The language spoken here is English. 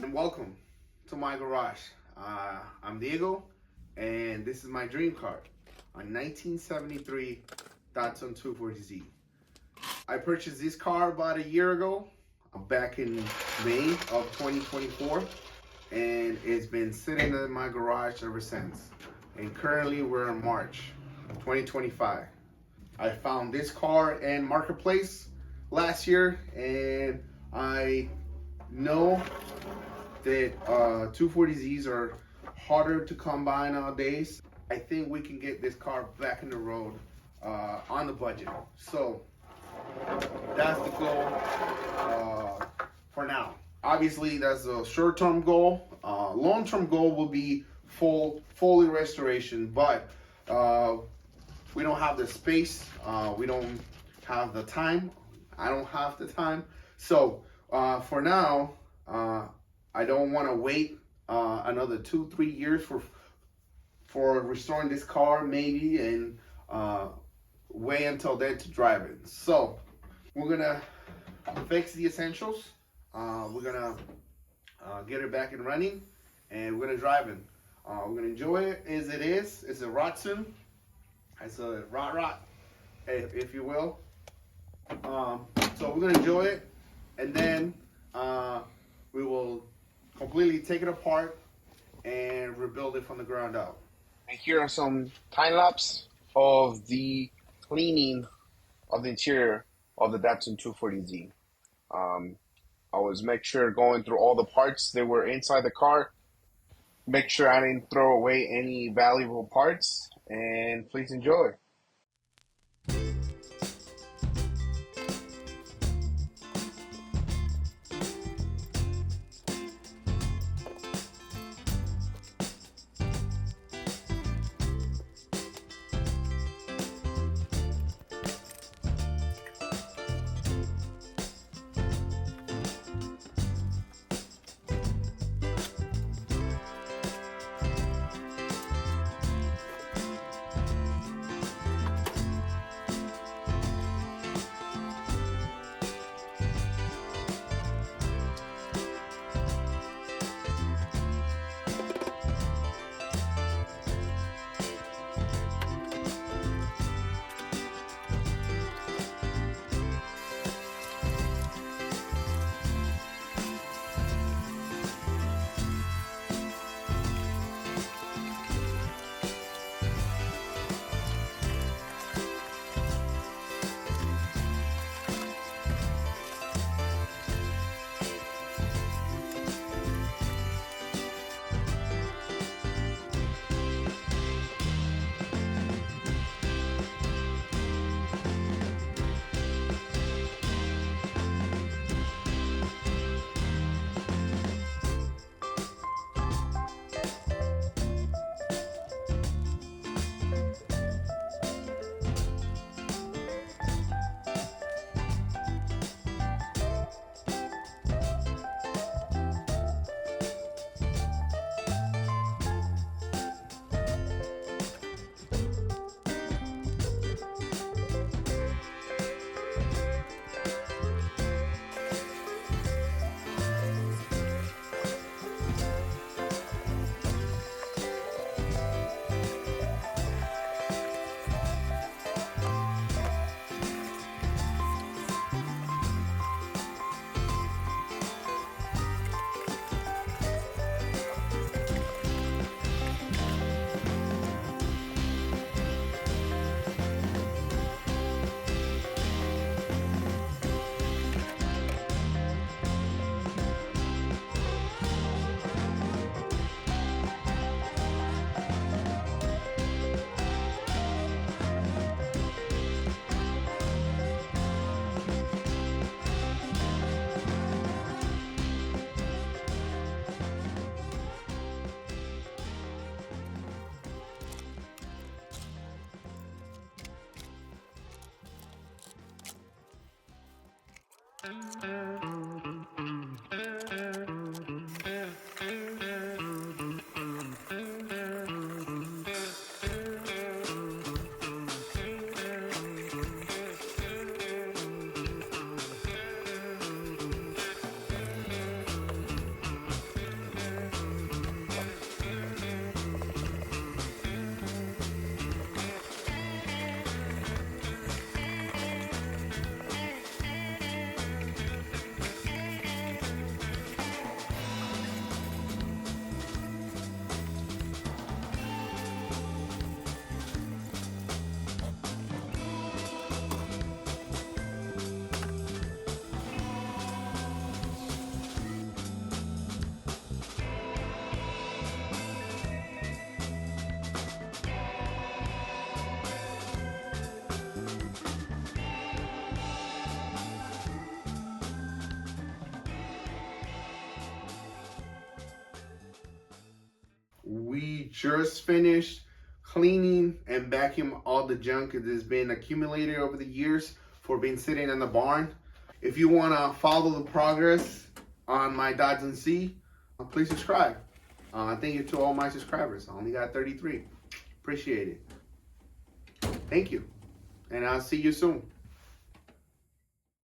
and welcome to my garage. I'm Diego, and this is my dream car, a 1973 Datsun 240Z. I purchased this car about a year ago, back in May of 2024, and it's been sitting in my garage ever since. And currently we're in March 2025. I found this car in Marketplace last year, and I know that 240Zs are harder to come by nowadays. I think we can get this car back in the road on the budget. So that's the goal for now. Obviously, that's a short-term goal. Long-term goal will be fully restoration, but we don't have the space. We don't have the time. I don't have the time. So for now, I don't want to wait another 2-3 years for restoring this car, maybe, and wait until then to drive it. So we're gonna fix the essentials. We're gonna get it back and running, and we're gonna drive it. We're gonna enjoy it as it is. It's a Datsun. It's a rot, if you will. So we're gonna enjoy it, and then we will completely take it apart and rebuild it from the ground up. And here are some time lapse of the cleaning of the interior of the Datsun 240Z. I was make sure going through all the parts that were inside the car, make sure I didn't throw away any valuable parts, and please enjoy. just finished cleaning and vacuum all the junk that has been accumulated over the years for being sitting in the barn. If you want to follow the progress on my Datsun C, please subscribe. Thank you to all my subscribers. I only got 33. Appreciate it. Thank you. And I'll see you soon.